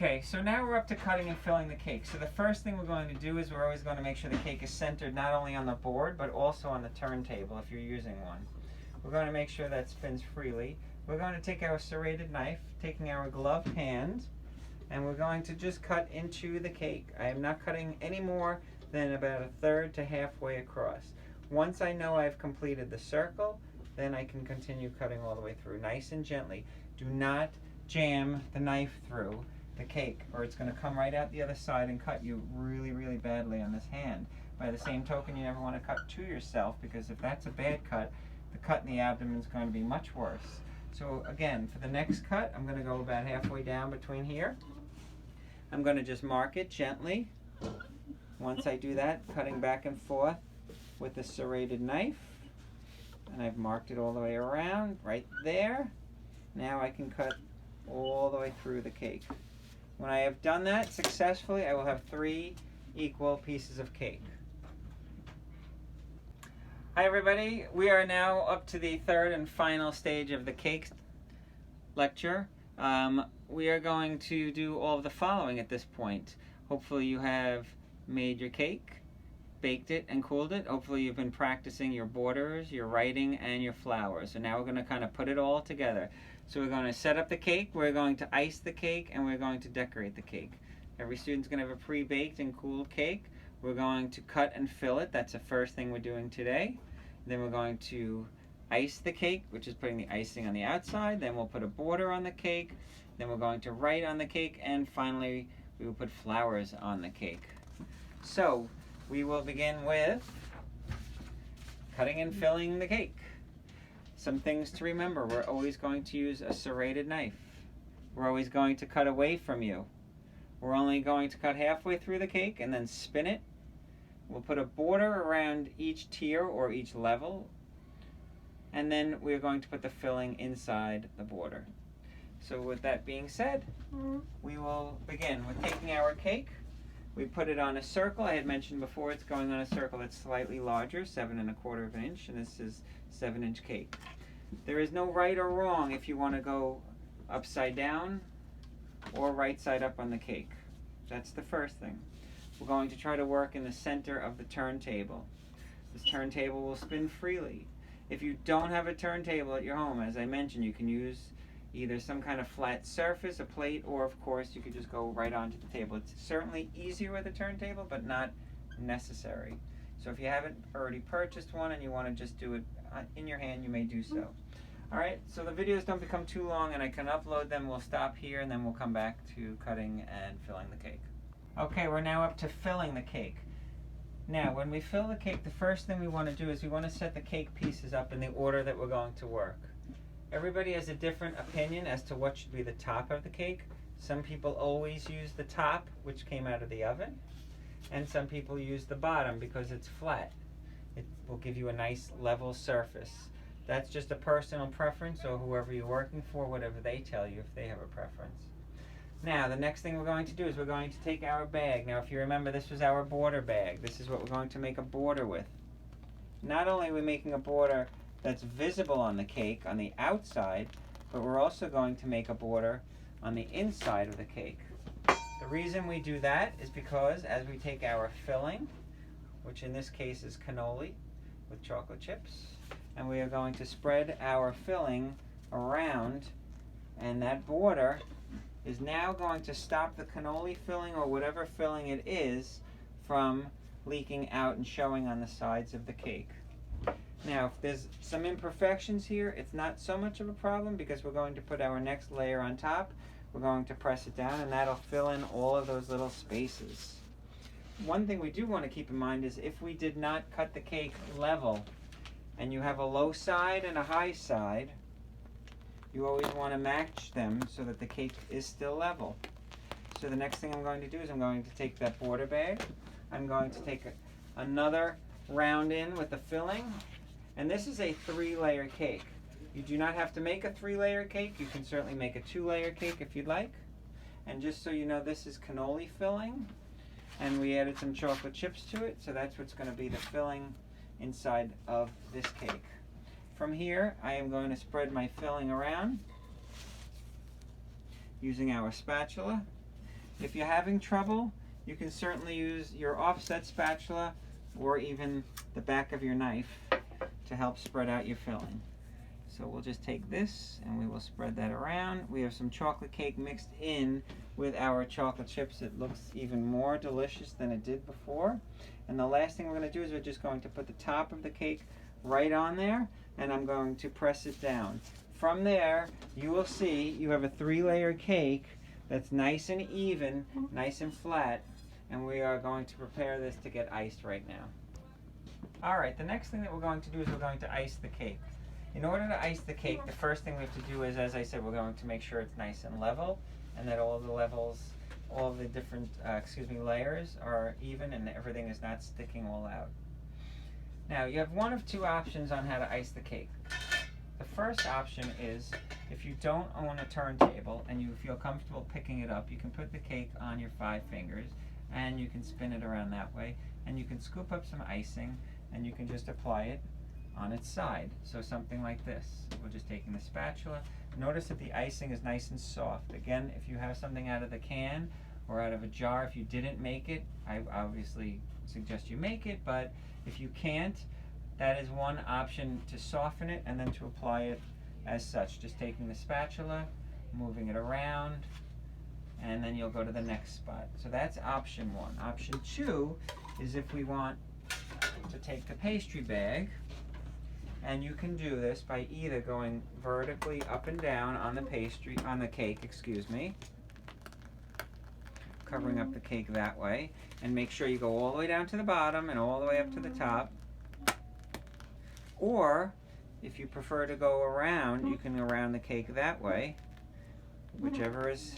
Okay, so now we're up to cutting and filling the cake. So the first thing we're going to do is we're always going to make sure the cake is centered not only on the board but also on the turntable if you're using one. We're going to make sure that spins freely. We're going to take our serrated knife, taking our gloved hand, and we're going to just cut into the cake. I am not cutting any more than about a third to halfway across. Once I know I've completed the circle, then I can continue cutting all the way through, nice and gently. Do not jam the knife through the cake, or it's going to come right out the other side and cut you really, really badly on this hand. By the same token, you never want to cut to yourself, because if that's a bad cut, the cut in the abdomen is going to be much worse. So again, for the next cut, I'm going to go about halfway down between here. I'm going to just mark it gently. Once I do that, cutting back and forth with the serrated knife, and I've marked it all the way around right there. Now I can cut all the way through the cake. When I have done that successfully, I will have 3 equal pieces of cake. Hi everybody, we are now up to the third and final stage of the cake lecture. We are going to do all of the following at this point. Hopefully you have made your cake, baked it and cooled it. Hopefully you've been practicing your borders, your writing, and your flowers. So now we're going to kind of put it all together. So we're going to set up the cake, we're going to ice the cake, and we're going to decorate the cake. Every student's going to have a pre-baked and cooled cake. We're going to cut and fill it. That's the first thing we're doing today. Then we're going to ice the cake, which is putting the icing on the outside. Then we'll put a border on the cake. Then we're going to write on the cake, and finally we will put flowers on the cake. So we will begin with cutting and filling the cake. Some things to remember: we're always going to use a serrated knife. We're always going to cut away from you. We're only going to cut halfway through the cake and then spin it. We'll put a border around each tier or each level, and then we're going to put the filling inside the border. So with that being said, we will begin with taking our cake. We put it on a circle. I had mentioned before it's going on a circle that's slightly larger, 7 1/4 of an inch, and this is 7-inch cake. There is no right or wrong if you want to go upside down or right side up on the cake. That's the first thing. We're going to try to work in the center of the turntable. This turntable will spin freely. If you don't have a turntable at your home, as I mentioned, you can use either some kind of flat surface, a plate, or of course you could just go right onto the table. It's certainly easier with a turntable, but not necessary. So if you haven't already purchased one and you want to just do it in your hand, you may do so. Alright, so the videos don't become too long and I can upload them. We'll stop here and then we'll come back to cutting and filling the cake. Okay, we're now up to filling the cake. Now, when we fill the cake, the first thing we want to do is we want to set the cake pieces up in the order that we're going to work. Everybody has a different opinion as to what should be the top of the cake. Some people always use the top, which came out of the oven, and some people use the bottom because it's flat. It will give you a nice level surface. That's just a personal preference, or whoever you're working for, whatever they tell you, if they have a preference. Now, the next thing we're going to do is we're going to take our bag. Now, if you remember, this was our border bag. This is what we're going to make a border with. Not only are we making a border that's visible on the cake on the outside, but we're also going to make a border on the inside of the cake. The reason we do that is because as we take our filling, which in this case is cannoli with chocolate chips, and we are going to spread our filling around, and that border is now going to stop the cannoli filling or whatever filling it is from leaking out and showing on the sides of the cake. Now, if there's some imperfections here, it's not so much of a problem because we're going to put our next layer on top. We're going to press it down and that'll fill in all of those little spaces. One thing we do want to keep in mind is if we did not cut the cake level and you have a low side and a high side, you always want to match them so that the cake is still level. So the next thing I'm going to do is I'm going to take that border bag. I'm going to take another round in with the filling. And this is a 3-layer cake. You do not have to make a 3-layer cake. You can certainly make a 2-layer cake if you'd like. And just so you know, this is cannoli filling. And we added some chocolate chips to it. So that's what's going to be the filling inside of this cake. From here, I am going to spread my filling around using our spatula. If you're having trouble, you can certainly use your offset spatula or even the back of your knife to help spread out your filling. So we'll just take this and we will spread that around. We have some chocolate cake mixed in with our chocolate chips. It looks even more delicious than it did before. And the last thing we're going to do is we're just going to put the top of the cake right on there, and I'm going to press it down. From there, you will see you have a 3-layer cake that's nice and even, nice and flat, and we are going to prepare this to get iced right now. Alright, the next thing that we're going to do is we're going to ice the cake. In order to ice the cake, the first thing we have to do is, as I said, we're going to make sure it's nice and level, and that all the levels, all the different layers are even and everything is not sticking all out. Now, you have one of two options on how to ice the cake. The first option is, if you don't own a turntable and you feel comfortable picking it up, you can put the cake on your 5 fingers and you can spin it around that way, and you can scoop up some icing and you can just apply it on its side. So something like this. We're just taking the spatula. Notice that the icing is nice and soft. Again, if you have something out of the can or out of a jar, if you didn't make it, I obviously suggest you make it, but if you can't, that is one option to soften it and then to apply it as such. Just taking the spatula, moving it around, and then you'll go to the next spot. So that's option 1. Option 2 is if we want to take the pastry bag, and you can do this by either going vertically up and down on the cake, covering up the cake that way, and make sure you go all the way down to the bottom and all the way up to the top. Or, if you prefer to go around, you can go around the cake that way, whichever is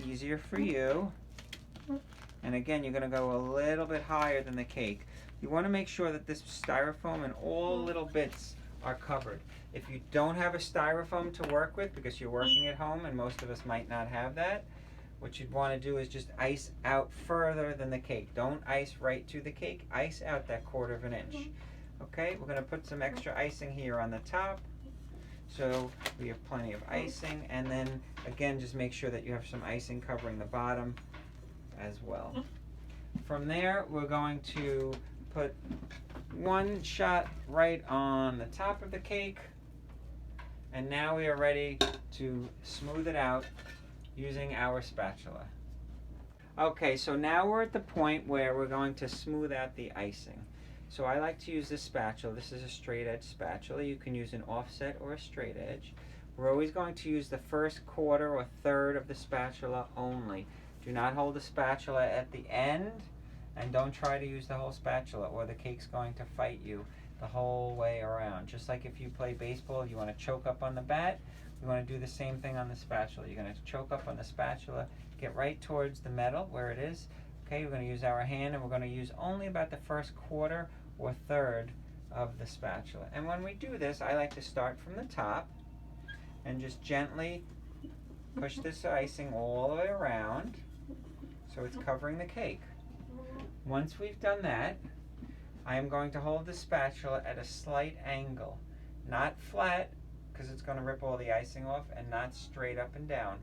easier for you. And again, you're going to go a little bit higher than the cake. You want to make sure that this styrofoam and all little bits are covered. If you don't have a styrofoam to work with, because you're working at home and most of us might not have that, what you'd want to do is just ice out further than the cake. Don't ice right to the cake, ice out that 1/4 of an inch. Okay, we're going to put some extra icing here on the top, so we have plenty of icing, and then again just make sure that you have some icing covering the bottom as well. From there, we're going to put 1 shot right on the top of the cake, and now we are ready to smooth it out using our spatula. Okay, so now we're at the point where we're going to smooth out the icing. So I like to use this spatula. This is a straight edge spatula. You can use an offset or a straight edge. We're always going to use the first 1/4 or 1/3 of the spatula only. Do not hold the spatula at the end, and don't try to use the whole spatula or the cake's going to fight you the whole way around. Just like if you play baseball, you want to choke up on the bat, you want to do the same thing on the spatula. You're going to choke up on the spatula, get right towards the metal where it is. Okay, we're going to use our hand, and we're going to use only about the first 1/4 or 1/3 of the spatula. And when we do this, I like to start from the top and just gently push this icing all the way around so it's covering the cake. Once we've done that, I am going to hold the spatula at a slight angle, not flat because it's going to rip all the icing off, and not straight up and down,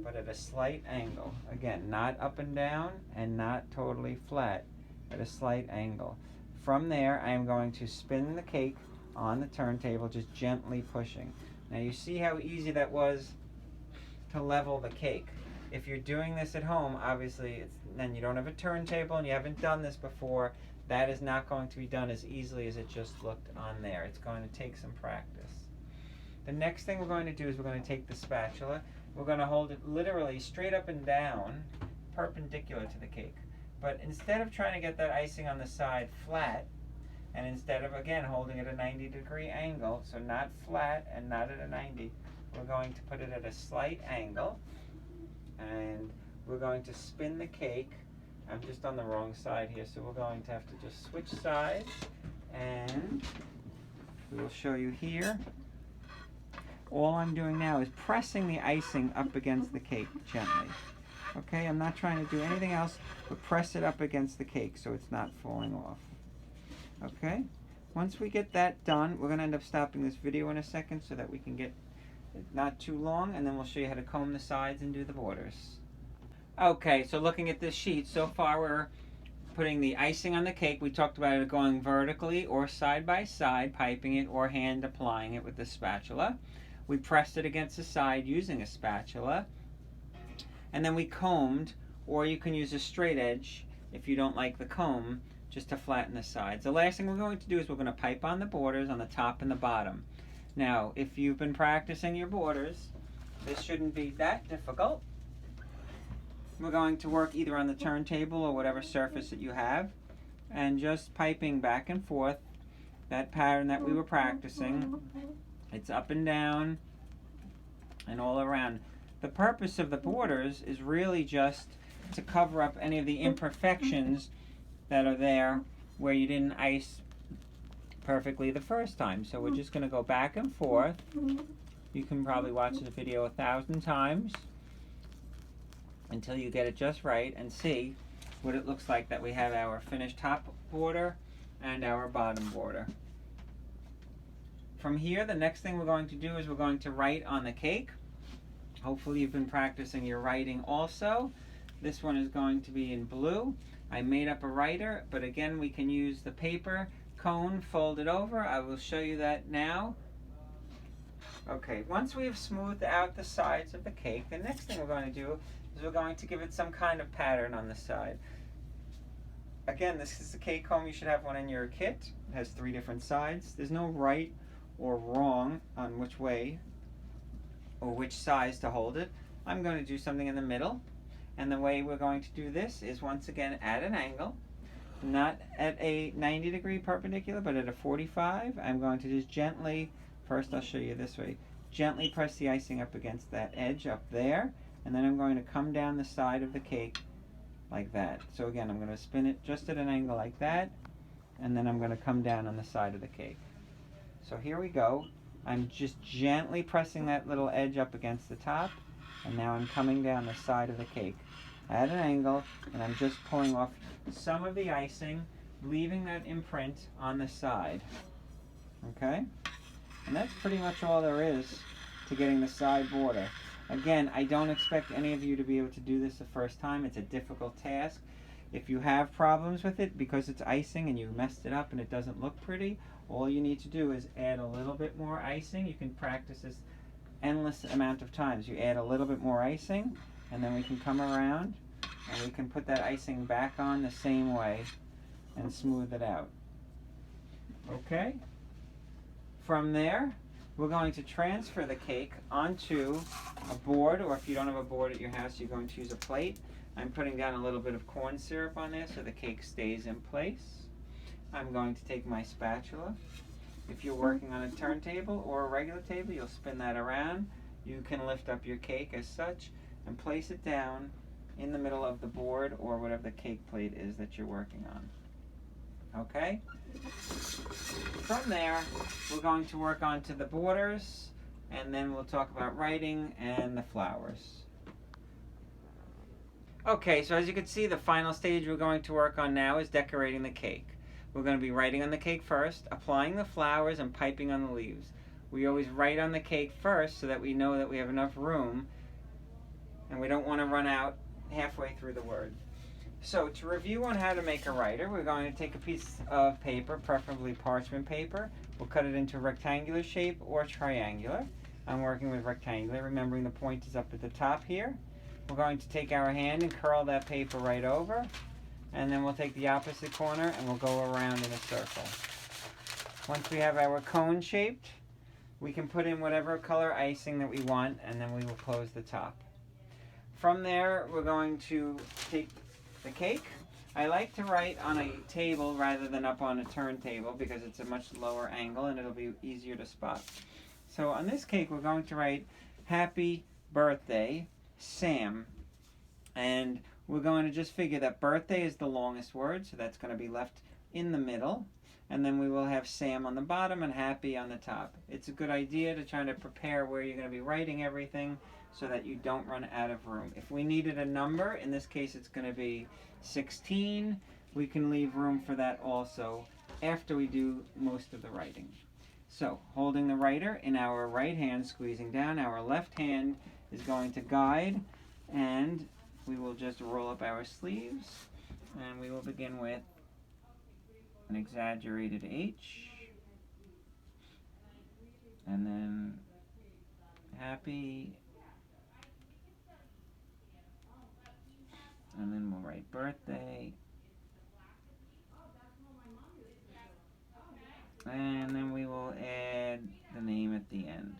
but at a slight angle. Again, not up and down and not totally flat, at a slight angle. From there, I am going to spin the cake on the turntable, just gently pushing. Now you see how easy that was to level the cake. If you're doing this at home, obviously, then you don't have a turntable and you haven't done this before, that is not going to be done as easily as it just looked on there. It's going to take some practice. The next thing we're going to do is we're going to take the spatula, we're going to hold it literally straight up and down, perpendicular to the cake. But instead of trying to get that icing on the side flat, and instead of, again, holding it at a 90-degree angle, so not flat and not at a 90, we're going to put it at a slight angle, and we're going to spin the cake. I'm just on the wrong side here, so we're going to have to just switch sides, and we will show you here. All I'm doing now is pressing the icing up against the cake gently. Okay, I'm not trying to do anything else but press it up against the cake so it's not falling off. Okay, once we get that done, we're going to end up stopping this video in a second so that we can get it not too long, and then we'll show you how to comb the sides and do the borders. Okay, so looking at this sheet, so far we're putting the icing on the cake. We talked about it going vertically or side by side, piping it or hand applying it with the spatula. We pressed it against the side using a spatula. And then we combed, or you can use a straight edge if you don't like the comb, just to flatten the sides. The last thing we're going to do is we're going to pipe on the borders on the top and the bottom. Now, if you've been practicing your borders, this shouldn't be that difficult. We're going to work either on the turntable or whatever surface that you have, and just piping back and forth that pattern that we were practicing. It's up and down and all around. The purpose of the borders is really just to cover up any of the imperfections that are there where you didn't ice perfectly the first time. So we're just going to go back and forth. You can probably watch the video 1,000 times until you get it just right and see what it looks like that we have our finished top border and our bottom border. From here, the next thing we're going to do is we're going to write on the cake. Hopefully you've been practicing your writing also. This one is going to be in blue. I made up a writer, but again we can use the paper cone folded over. I will show you that now. Okay, once we have smoothed out the sides of the cake, the next thing we're going to do is we're going to give it some kind of pattern on the side. Again, this is the cake comb. You should have one in your kit. It has 3 different sides. There's no right or wrong on which way or which size to hold it. I'm going to do something in the middle, and the way we're going to do this is once again at an angle, not at a 90-degree perpendicular, but at a 45. I'm going to just gently, first I'll show you this way, gently press the icing up against that edge up there, and then I'm going to come down the side of the cake like that. So again, I'm going to spin it just at an angle like that, and then I'm going to come down on the side of the cake. So here we go. I'm just gently pressing that little edge up against the top, and now I'm coming down the side of the cake at an angle, and I'm just pulling off some of the icing, leaving that imprint on the side. Okay? And that's pretty much all there is to getting the side border. Again, I don't expect any of you to be able to do this the first time. It's a difficult task. If you have problems with it because it's icing and you messed it up and it doesn't look pretty, all you need to do is add a little bit more icing. You can practice this endless amount of times. You add a little bit more icing, and then we can come around and we can put that icing back on the same way and smooth it out. Okay? From there, we're going to transfer the cake onto a board, or if you don't have a board at your house, you're going to use a plate. I'm putting down a little bit of corn syrup on there so the cake stays in place. I'm going to take my spatula. If you're working on a turntable or a regular table, you'll spin that around. You can lift up your cake as such and place it down in the middle of the board or whatever the cake plate is that you're working on. Okay? From there, we're going to work onto the borders, and then we'll talk about writing and the flowers. Okay, so as you can see, the final stage we're going to work on now is decorating the cake. We're going to be writing on the cake first, applying the flowers, and piping on the leaves. We always write on the cake first so that we know that we have enough room and we don't want to run out halfway through the word. So to review on how to make a writer, we're going to take a piece of paper, preferably parchment paper. We'll cut it into a rectangular shape or triangular. I'm working with rectangular, remembering the point is up at the top here. We're going to take our hand and curl that paper right over, and then we'll take the opposite corner and we'll go around in a circle. Once we have our cone shaped, we can put in whatever color icing that we want, and then we will close the top. From there, we're going to take the cake. I like to write on a table rather than up on a turntable because it's a much lower angle and it'll be easier to spot. So on this cake, we're going to write Happy Birthday, Sam. And we're going to just figure that birthday is the longest word, so that's going to be left in the middle. And then we will have Sam on the bottom and Happy on the top. It's a good idea to try to prepare where you're going to be writing everything so that you don't run out of room. If we needed a number, in this case it's going to be 16, we can leave room for that also after we do most of the writing. So, holding the writer in our right hand, squeezing down, our left hand is going to guide and we will just roll up our sleeves, and we will begin with an exaggerated H, and then happy, and then we'll write birthday, and then we will add the name at the end.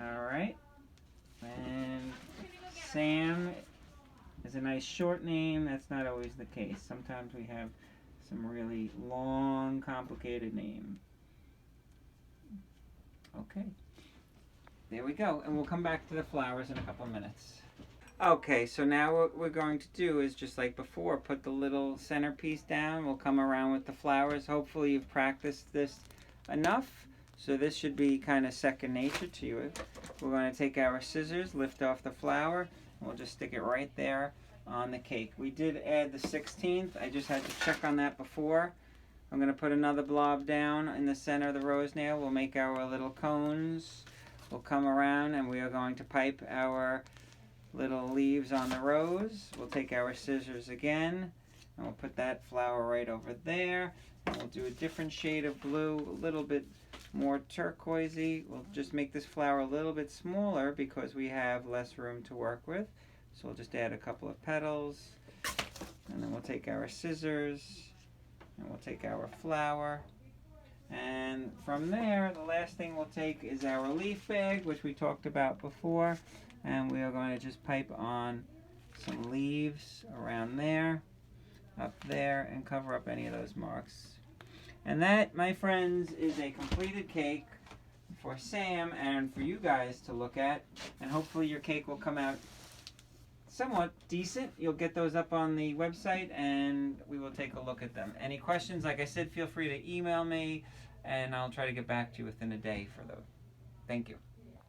Alright, and Sam is a nice short name. That's not always the case. Sometimes we have some really long, complicated name. Okay, there we go, and we'll come back to the flowers in a couple minutes. Okay, so now what we're going to do is, just like before, put the little centerpiece down. We'll come around with the flowers. Hopefully you've practiced this enough, so this should be kind of second nature to you. We're going to take our scissors, lift off the flower, and we'll just stick it right there on the cake. We did add the 16th. I just had to check on that before. I'm going to put another blob down in the center of the rose nail. We'll make our little cones. We'll come around and we are going to pipe our little leaves on the rose. We'll take our scissors again and we'll put that flower right over there. And we'll do a different shade of blue, a little bit more turquoisey. We'll just make this flower a little bit smaller because we have less room to work with. So we'll just add a couple of petals, and then we'll take our scissors and we'll take our flower, and from there the last thing we'll take is our leaf bag, which we talked about before, and we are going to just pipe on some leaves around there, up there, and cover up any of those marks. And that, my friends, is a completed cake for Sam and for you guys to look at, and hopefully your cake will come out somewhat decent. You'll get those up on the website and we will take a look at them. Any questions, like I said, feel free to email me and I'll try to get back to you within a day for those. Thank you.